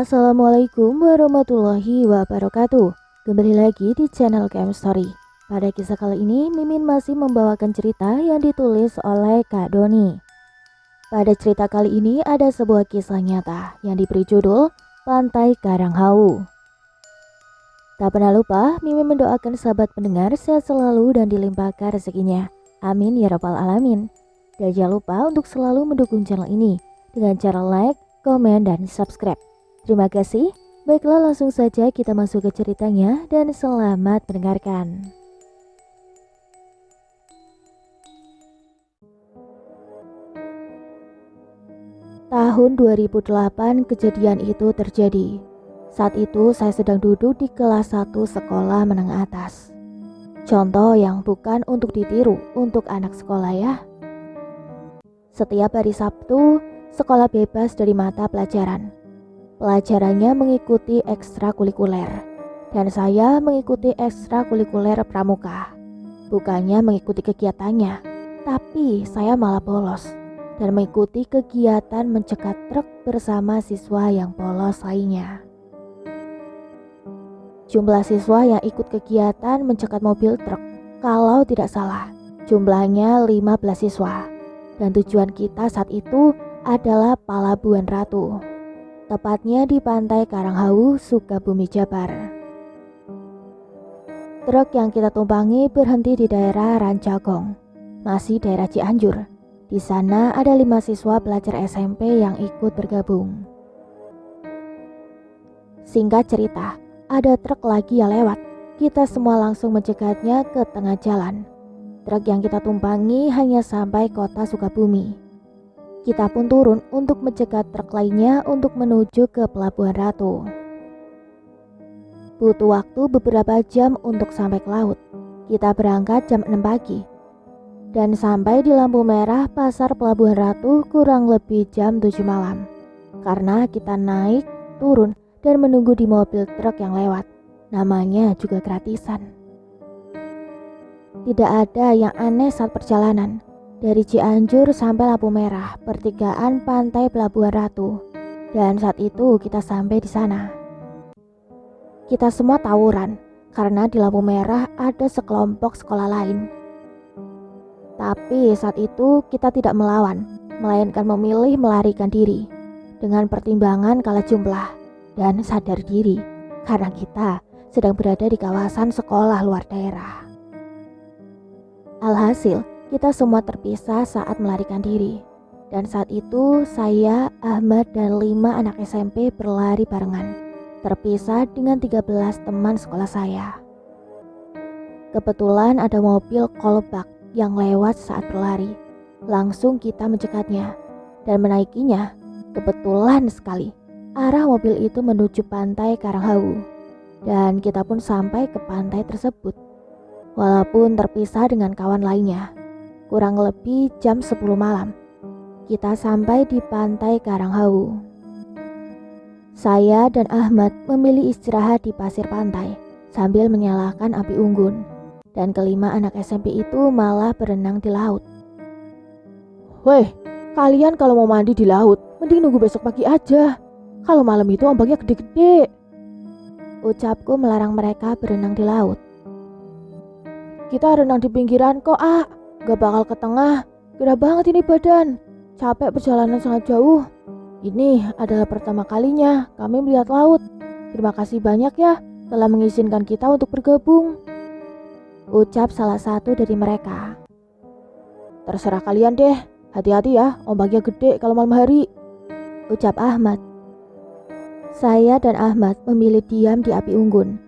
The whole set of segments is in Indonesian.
Assalamualaikum warahmatullahi wabarakatuh. Kembali lagi di channel KM Story. Pada kisah kali ini, Mimin masih membawakan cerita yang ditulis oleh Kak Doni. Pada cerita kali ini ada sebuah kisah nyata yang diberi judul Pantai Karanghau. Tak pernah lupa, Mimin mendoakan sahabat pendengar sehat selalu dan dilimpahkan rezekinya. Amin ya rabbal alamin. Dan jangan lupa untuk selalu mendukung channel ini dengan cara like, komen, dan subscribe. Terima kasih. Baiklah, langsung saja kita masuk ke ceritanya dan selamat mendengarkan. Tahun 2008 kejadian itu terjadi. Saat itu saya sedang duduk di kelas 1 sekolah menengah atas. Contoh yang bukan untuk ditiru untuk anak sekolah ya. Setiap hari Sabtu, sekolah bebas dari mata pelajaran. Pelajarannya mengikuti ekstrakurikuler, dan saya mengikuti ekstrakurikuler pramuka. Bukannya mengikuti kegiatannya, tapi saya malah bolos dan mengikuti kegiatan mencegat truk bersama siswa yang bolos lainnya. Jumlah siswa yang ikut kegiatan mencegat mobil truk, kalau tidak salah, jumlahnya 15 siswa. Dan tujuan kita saat itu adalah Palabuhan Ratu, tepatnya di Pantai Karanghau, Sukabumi, Jabar. Truk yang kita tumpangi berhenti di daerah Rancagong, masih daerah Cianjur. Di sana ada 5 siswa pelajar SMP yang ikut bergabung. Singkat cerita, ada truk lagi yang lewat. Kita semua langsung mencegatnya ke tengah jalan. Truk yang kita tumpangi hanya sampai kota Sukabumi. Kita pun turun untuk mencegat truk lainnya untuk menuju ke Pelabuhan Ratu. Butuh waktu beberapa jam untuk sampai ke laut. Kita berangkat jam 6 pagi. Dan sampai di lampu merah pasar Pelabuhan Ratu kurang lebih jam 7 malam. Karena kita naik, turun, dan menunggu di mobil truk yang lewat. Namanya juga gratisan. Tidak ada yang aneh saat perjalanan. Dari Cianjur sampai lampu merah, pertigaan Pantai Pelabuhan Ratu. Dan saat itu kita sampai di sana. Kita semua tawuran karena di lampu merah ada sekelompok sekolah lain. Tapi saat itu kita tidak melawan, melainkan memilih melarikan diri dengan pertimbangan kalah jumlah dan sadar diri karena kita sedang berada di kawasan sekolah luar daerah. Alhasil, kita semua terpisah saat melarikan diri. Dan saat itu saya, Ahmad, dan 5 anak SMP berlari barengan, terpisah dengan 13 teman sekolah saya. Kebetulan ada mobil kolbak yang lewat saat berlari. Langsung kita mencekatnya dan menaikinya. Kebetulan sekali, arah mobil itu menuju Pantai Karanghau. Dan kita pun sampai ke pantai tersebut. Walaupun terpisah dengan kawan lainnya. Kurang lebih jam 10 malam, kita sampai di Pantai Karanghau. Saya dan Ahmad memilih istirahat di pasir pantai sambil menyalakan api unggun. Dan kelima anak SMP itu malah berenang di laut. Weh, kalian kalau mau mandi di laut, mending nunggu besok pagi aja. Kalau malam itu ombaknya gede-gede. Ucapku melarang mereka berenang di laut. Kita renang di pinggiran kok, Gak bakal ke tengah, gerah banget ini badan. Capek perjalanan sangat jauh. Ini adalah pertama kalinya kami melihat laut. Terima kasih banyak ya telah mengizinkan kita untuk bergabung. Ucap salah satu dari mereka. Terserah kalian deh, hati-hati ya, ombaknya gede kalau malam hari. Ucap Ahmad. Saya dan Ahmad memilih diam di api unggun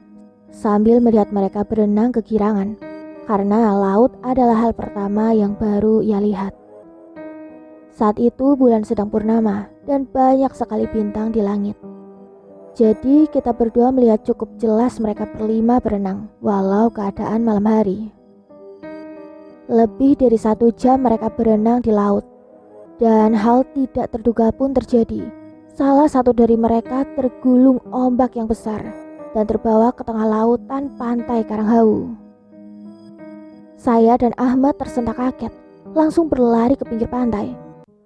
sambil melihat mereka berenang kegirangan. Karena laut adalah hal pertama yang baru ia lihat. Saat itu bulan sedang purnama dan banyak sekali bintang di langit. Jadi kita berdua melihat cukup jelas mereka berlima berenang walau keadaan malam hari. Lebih dari 1 jam mereka berenang di laut. Dan hal tidak terduga pun terjadi. Salah satu dari mereka tergulung ombak yang besar dan terbawa ke tengah lautan Pantai Karanghau. Saya dan Ahmad tersentak kaget, langsung berlari ke pinggir pantai.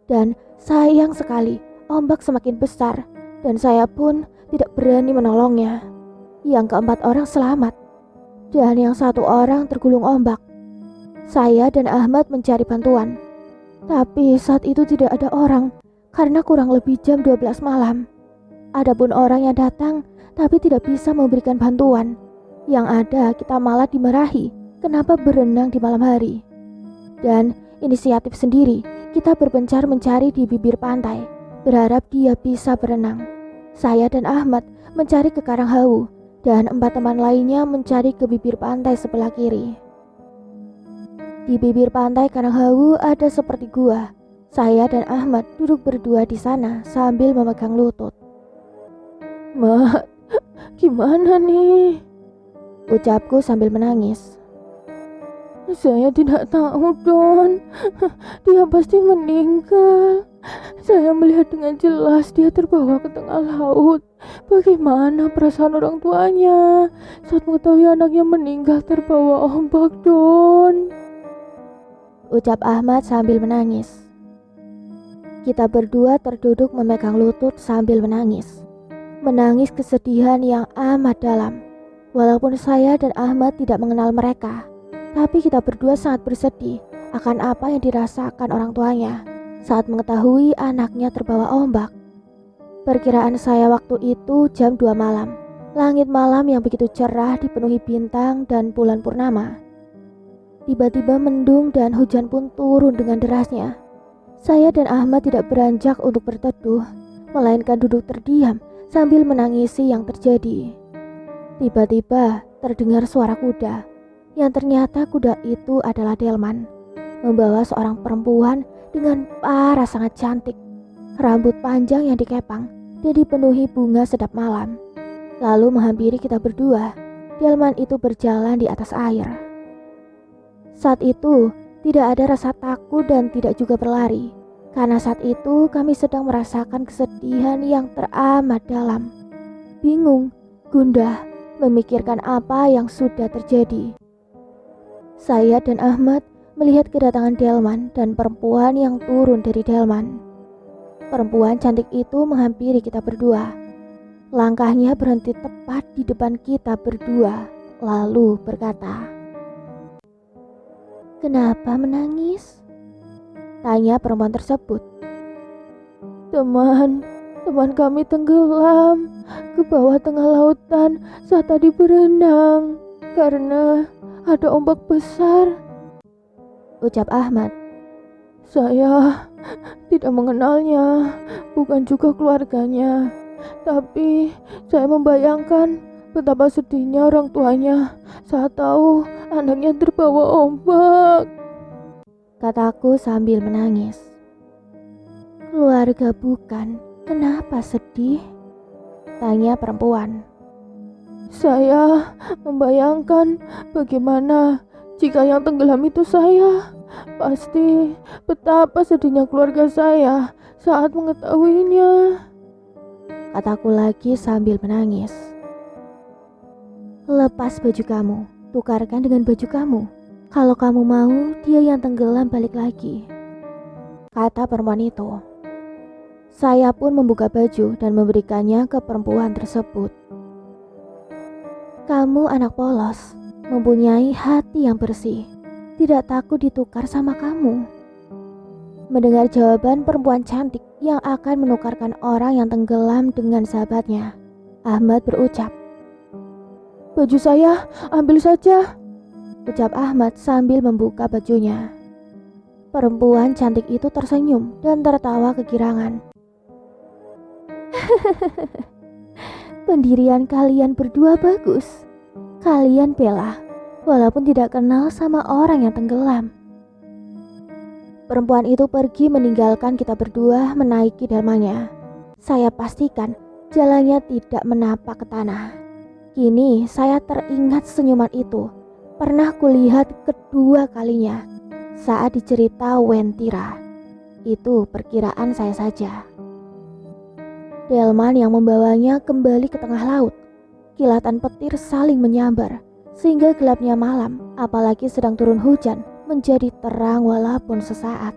Dan sayang sekali, ombak semakin besar dan saya pun tidak berani menolongnya. Yang keempat orang selamat, dan yang satu orang tergulung ombak. Saya dan Ahmad mencari bantuan, tapi saat itu tidak ada orang karena kurang lebih jam 12 malam. Adapun orang yang datang tapi tidak bisa memberikan bantuan. Yang ada kita malah dimarahi kenapa berenang di malam hari. Dan inisiatif sendiri, kita berpencar mencari di bibir pantai, berharap dia bisa berenang. Saya dan Ahmad mencari ke Karanghawu, dan 4 teman lainnya mencari ke bibir pantai sebelah kiri. Di bibir pantai Karanghawu ada seperti gua. Saya dan Ahmad duduk berdua di sana sambil memegang lutut. "Mat, gimana nih?" ucapku sambil menangis. "Saya tidak tahu, Don. Dia pasti meninggal. Saya melihat dengan jelas dia terbawa ke tengah laut. Bagaimana perasaan orang tuanya saat mengetahui anaknya meninggal terbawa ombak, Don?" ucap Ahmad sambil menangis. Kita berdua terduduk memegang lutut sambil menangis. Menangis kesedihan yang amat dalam. Walaupun saya dan Ahmad tidak mengenal mereka, tapi kita berdua sangat bersedih akan apa yang dirasakan orang tuanya saat mengetahui anaknya terbawa ombak. Perkiraan saya waktu itu jam 2 malam. Langit malam yang begitu cerah dipenuhi bintang dan bulan purnama. Tiba-tiba mendung dan hujan pun turun dengan derasnya. Saya dan Ahmad tidak beranjak untuk berteduh, melainkan duduk terdiam sambil menangisi yang terjadi. Tiba-tiba terdengar suara kuda, yang ternyata kuda itu adalah Delman, membawa seorang perempuan dengan paras sangat cantik, rambut panjang yang dikepang dan dipenuhi bunga sedap malam. Lalu menghampiri kita berdua. Delman itu berjalan di atas air. Saat itu tidak ada rasa takut dan tidak juga berlari, karena saat itu kami sedang merasakan kesedihan yang teramat dalam. Bingung, gundah, memikirkan apa yang sudah terjadi. Saya dan Ahmad melihat kedatangan Delman dan perempuan yang turun dari Delman. Perempuan cantik itu menghampiri kita berdua. Langkahnya berhenti tepat di depan kita berdua, lalu berkata, "Kenapa menangis?" tanya perempuan tersebut. Teman kami tenggelam ke bawah tengah lautan saat tadi berenang karena ada ombak besar, ucap Ahmad. "Saya tidak mengenalnya, bukan juga keluarganya, tapi saya membayangkan betapa sedihnya orang tuanya saat tahu anaknya terbawa ombak," kataku sambil menangis. "Keluarga bukan, kenapa sedih?" tanya perempuan. "Saya membayangkan bagaimana jika yang tenggelam itu saya. Pasti betapa sedihnya keluarga saya saat mengetahuinya," kataku lagi sambil menangis. "Lepas baju kamu, tukarkan dengan baju kamu. Kalau kamu mau dia yang tenggelam balik lagi," kata perempuan itu. Saya pun membuka baju dan memberikannya ke perempuan tersebut. "Kamu anak polos, mempunyai hati yang bersih, tidak takut ditukar sama kamu." Mendengar jawaban perempuan cantik yang akan menukarkan orang yang tenggelam dengan sahabatnya, Ahmad berucap, "Baju saya, ambil saja," ucap Ahmad sambil membuka bajunya. Perempuan cantik itu tersenyum dan tertawa kegirangan. "Pendirian kalian berdua bagus. Kalian bela, walaupun tidak kenal sama orang yang tenggelam." Perempuan itu pergi meninggalkan kita berdua menaiki delmannya. Saya pastikan jalannya tidak menapak ke tanah. Kini saya teringat senyuman itu. Pernah kulihat kedua kalinya saat dicerita Wentira. Itu perkiraan saya saja. Delman yang membawanya kembali ke tengah laut. Kilatan petir saling menyambar, sehingga gelapnya malam, apalagi sedang turun hujan, menjadi terang walaupun sesaat.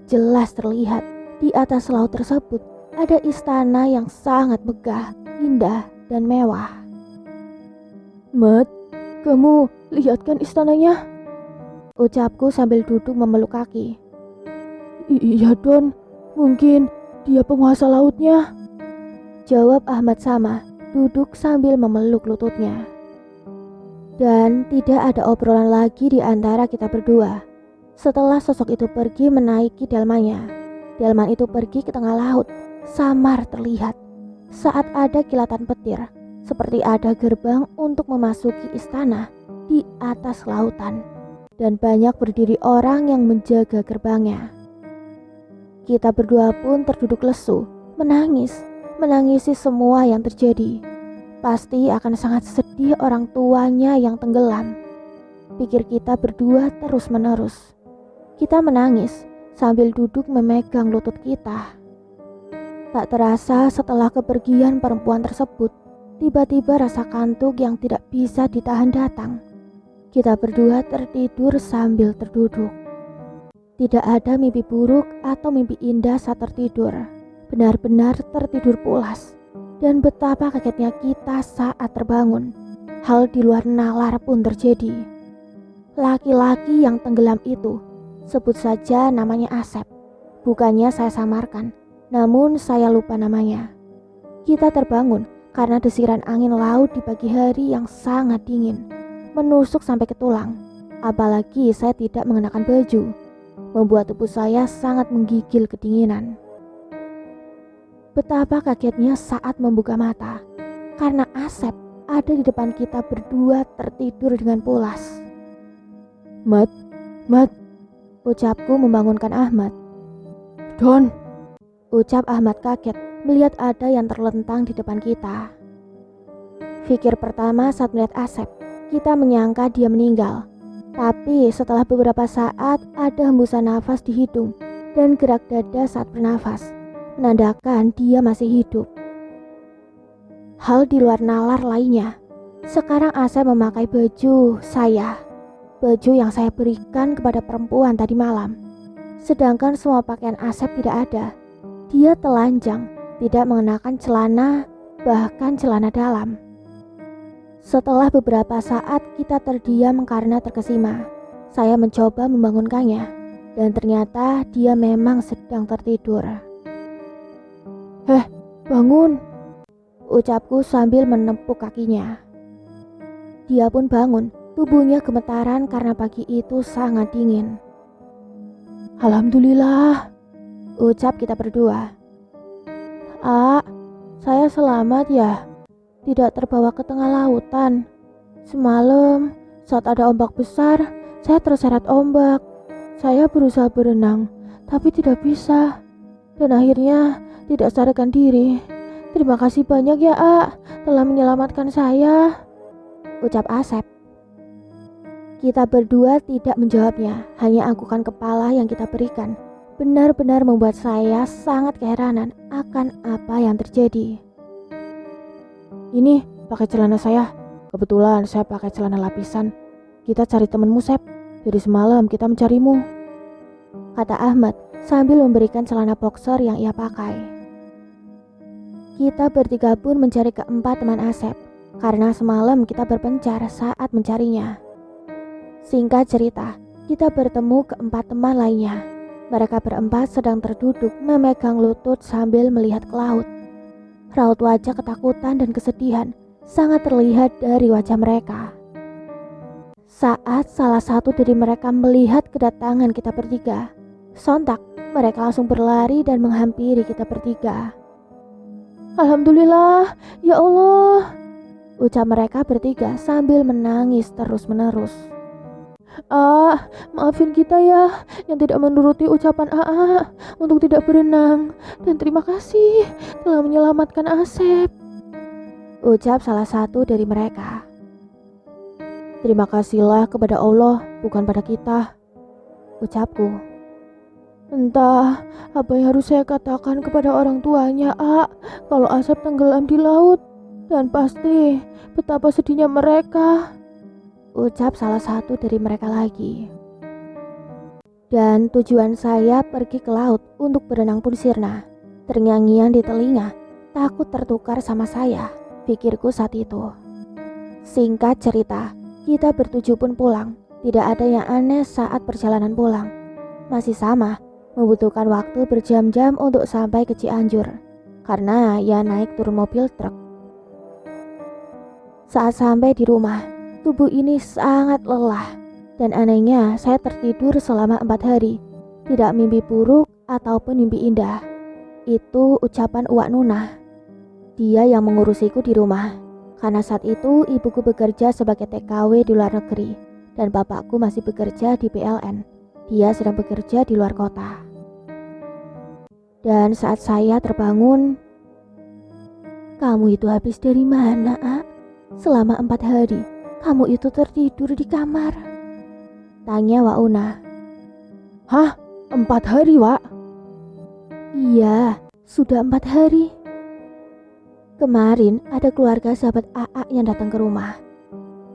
jelas terlihat di atas laut tersebut ada istana yang sangat megah, indah, dan mewah. "Mat, kamu lihat kan istananya?" ucapku sambil duduk memeluk kaki. "Iya Don, mungkin dia penguasa lautnya," jawab Ahmad sama, duduk sambil memeluk lututnya. Dan tidak ada obrolan lagi di antara kita berdua. Setelah sosok itu pergi menaiki delmannya, delman itu pergi ke tengah laut, samar terlihat saat ada kilatan petir, seperti ada gerbang untuk memasuki istana di atas lautan, dan banyak berdiri orang yang menjaga gerbangnya. Kita berdua pun terduduk lesu, menangisi semua yang terjadi. Pasti akan sangat sedih orang tuanya yang tenggelam, pikir kita berdua terus-menerus. Kita menangis sambil duduk memegang lutut kita. Tak terasa setelah kepergian perempuan tersebut, tiba-tiba rasa kantuk yang tidak bisa ditahan datang. Kita berdua tertidur sambil terduduk. Tidak ada mimpi buruk atau mimpi indah saat tertidur. Benar-benar tertidur pulas. Dan betapa kagetnya kita saat terbangun. Hal di luar nalar pun terjadi. Laki-laki yang tenggelam itu, sebut saja namanya Asep. Bukannya saya samarkan, namun saya lupa namanya. Kita terbangun karena desiran angin laut di pagi hari yang sangat dingin, menusuk sampai ke tulang. Apalagi saya tidak mengenakan baju, membuat tubuh saya sangat menggigil kedinginan. Betapa kagetnya saat membuka mata, karena Asep ada di depan kita berdua tertidur dengan pulas. Mat, ucapku membangunkan Ahmad. Don, ucap Ahmad kaget melihat ada yang terlentang di depan kita. Pikir pertama saat melihat Asep, kita menyangka dia meninggal. Tapi setelah beberapa saat ada hembusan nafas di hidung dan gerak dada saat bernafas, menandakan dia masih hidup. Hal di luar nalar lainnya, sekarang Asep memakai baju yang saya berikan kepada perempuan tadi malam. Sedangkan semua pakaian Asep tidak ada. Dia telanjang, tidak mengenakan celana, bahkan celana dalam. Setelah beberapa saat kita terdiam karena terkesima, saya mencoba membangunkannya, dan ternyata dia memang sedang tertidur. Bangun, ucapku sambil menepuk kakinya. Dia pun bangun, tubuhnya gemetaran karena pagi itu sangat dingin. Alhamdulillah, ucap kita berdua. Saya selamat ya, tidak terbawa ke tengah lautan. Semalam saat ada ombak besar, saya terseret ombak. Saya berusaha berenang, tapi tidak bisa, dan akhirnya tidak sadarkan diri. Terima kasih banyak ya, telah menyelamatkan saya, ucap Asep. Kita berdua tidak menjawabnya, hanya anggukan kepala yang kita berikan. Benar-benar membuat saya sangat keheranan akan apa yang terjadi. Ini pakai celana saya. Kebetulan saya pakai celana lapisan. Kita cari temanmu, Sep. Dari semalam kita mencarimu, kata Ahmad sambil memberikan celana boxer yang ia pakai. Kita bertiga pun mencari keempat teman Asep, karena semalam kita berpencar saat mencarinya. Singkat cerita, kita bertemu keempat teman lainnya. Mereka berempat sedang terduduk memegang lutut sambil melihat ke laut. Raut wajah ketakutan dan kesedihan sangat terlihat dari wajah mereka. Saat salah satu dari mereka melihat kedatangan kita bertiga, sontak mereka langsung berlari dan menghampiri kita bertiga. Alhamdulillah, ya Allah, ucap mereka bertiga sambil menangis terus-menerus. Maafin kita ya yang tidak menuruti ucapan untuk tidak berenang, dan terima kasih telah menyelamatkan Asep, ucap salah satu dari mereka. Terima kasihlah kepada Allah, bukan pada kita, ucapku. Entah apa yang harus saya katakan kepada orang tuanya, kalau Asep tenggelam di laut, dan pasti betapa sedihnya mereka, ucap salah satu dari mereka lagi. Dan tujuan saya pergi ke laut untuk berenang pun sirna. Terngiang-ngiang di telinga, takut tertukar sama saya, pikirku saat itu. Singkat cerita, kita bertujuh pun pulang. Tidak ada yang aneh saat perjalanan pulang. Masih sama, membutuhkan waktu berjam-jam untuk sampai ke Cianjur. Karena ya naik turun mobil truk. Saat sampai di rumah, tubuh ini sangat lelah. Dan anehnya saya tertidur selama 4 hari. Tidak mimpi buruk ataupun mimpi indah. Itu ucapan Uwak Nunah. Dia yang mengurusiku di rumah. Karena saat itu ibuku bekerja sebagai TKW di luar negeri. Dan bapakku masih bekerja di PLN. Dia sedang bekerja di luar kota. Dan saat saya terbangun, "Kamu itu habis dari mana, A? Selama 4 hari, kamu itu tertidur di kamar?" Tanya Wak Una. "Hah? 4 hari, Wak?" "Iya, sudah 4 hari. Kemarin ada keluarga sahabat AA yang datang ke rumah.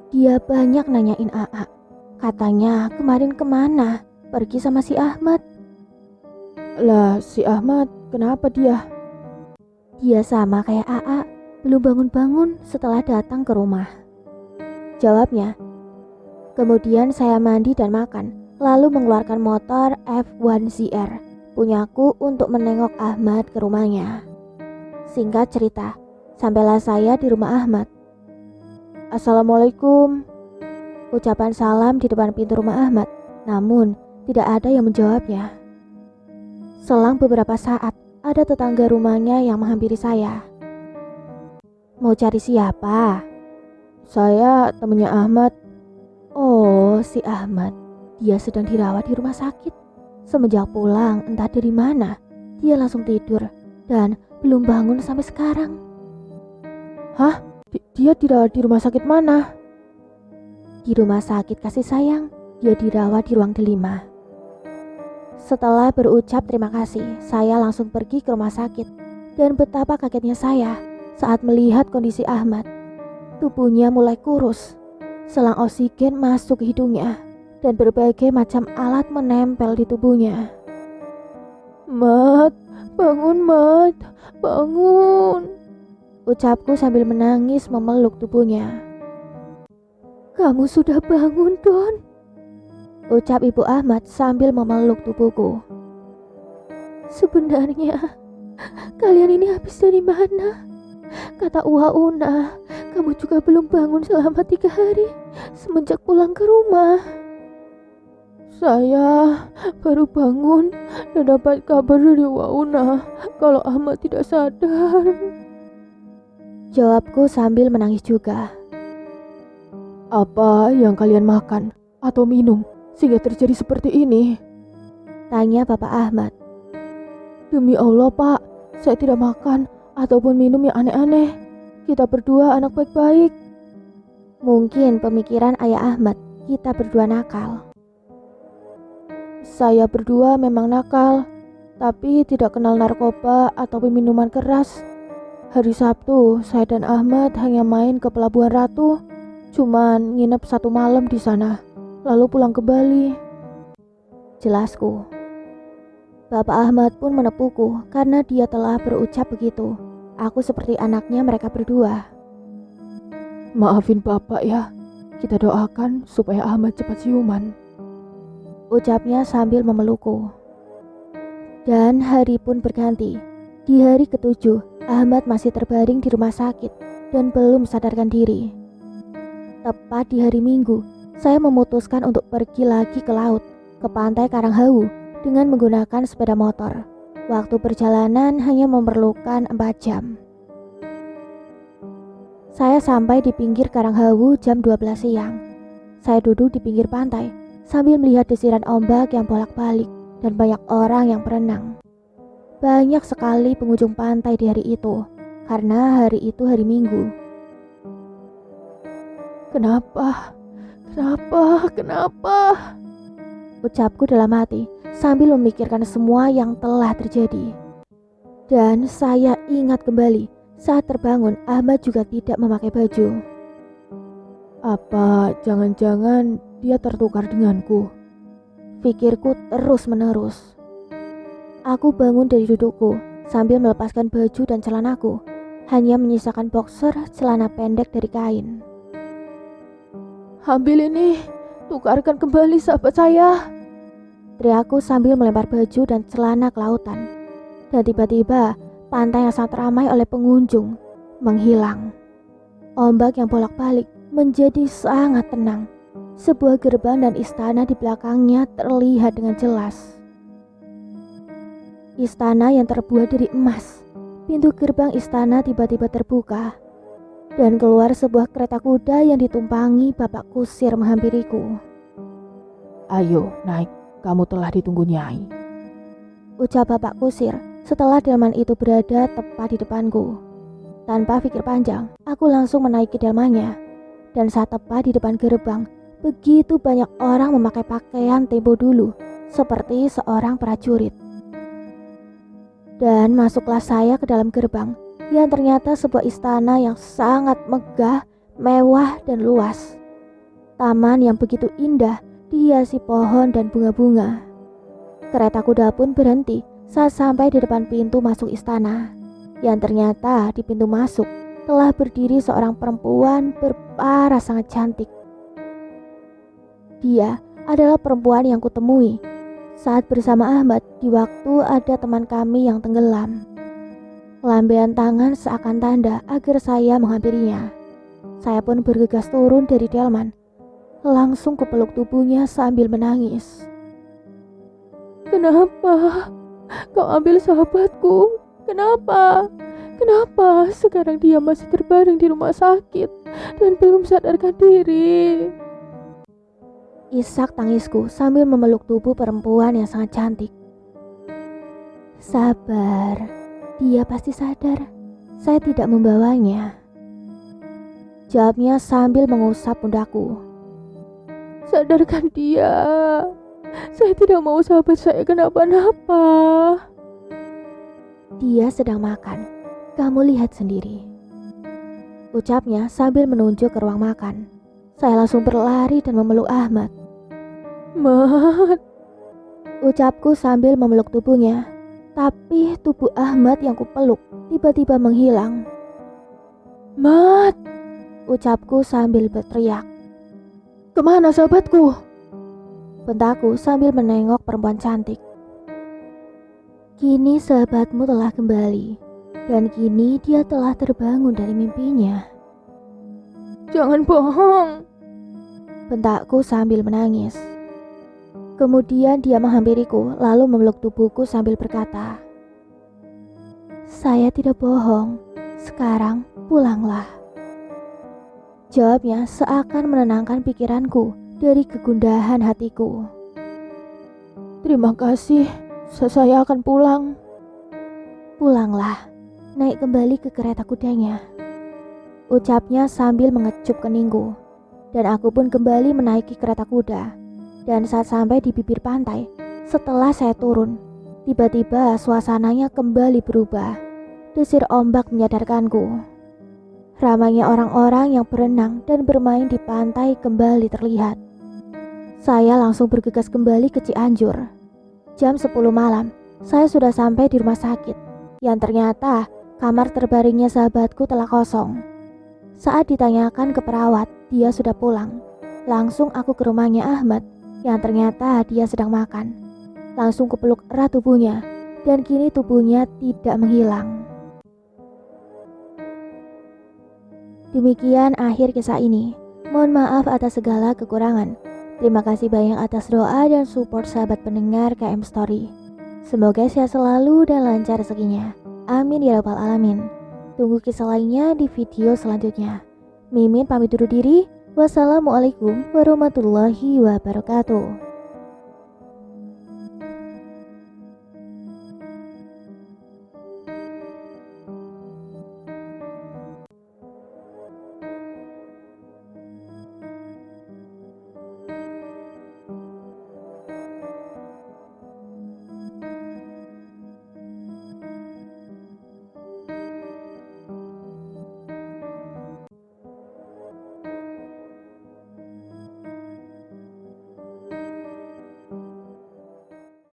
Dia banyak nanyain AA. Katanya kemarin kemana? Pergi sama si Ahmad." "Lah, si Ahmad kenapa dia?" "Dia sama kayak AA, belum bangun-bangun setelah datang ke rumah," jawabnya. Kemudian saya mandi dan makan, lalu mengeluarkan motor F1CR punyaku untuk menengok Ahmad ke rumahnya. Singkat cerita, sampailah saya di rumah Ahmad. "Assalamualaikum," ucapan salam di depan pintu rumah Ahmad, namun tidak ada yang menjawabnya. Selang beberapa saat, ada tetangga rumahnya yang menghampiri saya. "Mau cari siapa?" "Saya temannya Ahmad." "Oh, si Ahmad. Dia sedang dirawat di rumah sakit. Semenjak pulang entah dari mana, dia langsung tidur dan belum bangun sampai sekarang." "Hah? Dia dirawat di rumah sakit mana?" "Di rumah sakit kasih sayang. Dia dirawat di ruang delima." Setelah berucap terima kasih, saya langsung pergi ke rumah sakit. Dan betapa kagetnya saya saat melihat kondisi Ahmad. Tubuhnya mulai kurus. Selang oksigen masuk ke hidungnya dan berbagai macam alat menempel di tubuhnya. "Mat, bangun Mat, bangun," ucapku sambil menangis memeluk tubuhnya. "Kamu sudah bangun, Don?" ucap Ibu Ahmad sambil memeluk tubuhku. "Sebenarnya kalian ini habis dari mana? Kata Uwa Una, kamu juga belum bangun selama 3 hari semenjak pulang ke rumah." "Saya baru bangun dan dapat kabar dari Uwa Una kalau Ahmad tidak sadar," jawabku sambil menangis juga. "Apa yang kalian makan atau minum sehingga terjadi seperti ini?" tanya Bapak Ahmad. "Demi Allah, Pak, saya tidak makan ataupun minum yang aneh-aneh. Kita berdua anak baik-baik." Mungkin pemikiran ayah Ahmad, kita berdua nakal. "Saya berdua memang nakal, tapi tidak kenal narkoba ataupun minuman keras. Hari Sabtu, saya dan Ahmad hanya main ke Pelabuhan Ratu, cuman nginep 1 malam di sana, lalu pulang ke Bali," jelasku. Bapak Ahmad pun menepukku karena dia telah berucap begitu. Aku seperti anaknya mereka berdua. "Maafin Bapak ya, kita doakan supaya Ahmad cepat siuman," ucapnya sambil memelukku. Dan hari pun berganti. Di hari ke-7, Ahmad masih terbaring di rumah sakit dan belum sadarkan diri. Tepat di hari Minggu, saya memutuskan untuk pergi lagi ke laut, ke pantai Karanghawu dengan menggunakan sepeda motor. Waktu perjalanan hanya memerlukan 4 jam. Saya sampai di pinggir Karanghawu jam 12 siang. Saya duduk di pinggir pantai sambil melihat desiran ombak yang bolak-balik dan banyak orang yang berenang. Banyak sekali pengunjung pantai di hari itu, karena hari itu hari Minggu. Kenapa? Ucapku dalam hati sambil memikirkan semua yang telah terjadi. Dan saya ingat kembali saat terbangun Ahmad juga tidak memakai baju. Apa jangan-jangan dia tertukar denganku? pikirku terus menerus. Aku bangun dari dudukku sambil melepaskan baju dan celanaku, hanya menyisakan boxer celana pendek dari kain. Ambil ini, tukarkan kembali sahabat saya. Teriakku sambil melempar baju dan celana ke lautan. Dan tiba-tiba pantai yang sangat ramai oleh pengunjung menghilang. Ombak yang bolak-balik menjadi sangat tenang. Sebuah gerbang dan istana di belakangnya terlihat dengan jelas. Istana yang terbuat dari emas. Pintu gerbang istana tiba-tiba terbuka dan keluar sebuah kereta kuda yang ditumpangi Bapak Kusir menghampiriku. Ayo naik, kamu telah ditunggu Nyai, ucap Bapak Kusir setelah delman itu berada tepat di depanku. Tanpa pikir panjang, aku langsung menaiki delmannya. Dan saat tepat di depan gerbang, begitu banyak orang memakai pakaian tempo dulu, seperti seorang prajurit. Dan masuklah saya ke dalam gerbang, yang ternyata sebuah istana yang sangat megah, mewah, dan luas. Taman yang begitu indah dihiasi pohon dan bunga-bunga. Kereta kuda pun berhenti saat sampai di depan pintu masuk istana, yang ternyata di pintu masuk telah berdiri seorang perempuan berparas sangat cantik. Dia adalah perempuan yang kutemui saat bersama Ahmad di waktu ada teman kami yang tenggelam. Lambaian tangan seakan tanda agar saya menghampirinya. Saya pun bergegas turun dari delman, langsung kupeluk tubuhnya sambil menangis. Kenapa? Kau ambil sahabatku? Kenapa? Kenapa sekarang dia masih terbaring di rumah sakit dan belum sadarkan diri? Isak tangisku sambil memeluk tubuh perempuan yang sangat cantik. Sabar, dia pasti sadar. Saya tidak membawanya, jawabnya sambil mengusap pundakku. Sadarkan dia. Saya tidak mau sahabat saya kenapa-napa. Dia sedang makan, kamu lihat sendiri, ucapnya sambil menunjuk ke ruang makan. Saya langsung berlari dan memeluk Ahmad. Mat, ucapku sambil memeluk tubuhnya. Tapi tubuh Ahmad yang kupeluk tiba-tiba menghilang. Mat, ucapku sambil berteriak. kemana sahabatku? Bentakku sambil menengok perempuan cantik. Kini sahabatmu telah kembali, dan kini dia telah terbangun dari mimpinya. Jangan bohong, bentakku sambil menangis. Kemudian dia menghampiriku lalu memeluk tubuhku sambil berkata, saya tidak bohong, sekarang pulanglah. Jawabnya seakan menenangkan pikiranku dari kegundahan hatiku. Terima kasih, saya akan pulang. Pulanglah, naik kembali ke kereta kudanya, ucapnya sambil mengecup keningku. Dan aku pun kembali menaiki kereta kuda. Dan saat sampai di bibir pantai, setelah saya turun, tiba-tiba suasananya kembali berubah. Desir ombak menyadarkanku. Ramainya orang-orang yang berenang dan bermain di pantai kembali terlihat. Saya langsung bergegas kembali ke Cianjur. Jam 10 malam, saya sudah sampai di rumah sakit, yang ternyata kamar terbaringnya sahabatku telah kosong. Saat ditanyakan ke perawat, dia sudah pulang. Langsung aku ke rumahnya Ahmad, yang ternyata dia sedang makan. Langsung kupeluk erat tubuhnya, dan kini tubuhnya tidak menghilang. Demikian akhir kisah ini. Mohon maaf atas segala kekurangan. Terima kasih banyak atas doa dan support sahabat pendengar KM Story. Semoga sehat selalu dan lancar rezekinya. Amin ya rabbal alamin. Tunggu kisah lainnya di video selanjutnya. Mimin pamit undur diri. Wassalamualaikum warahmatullahi wabarakatuh.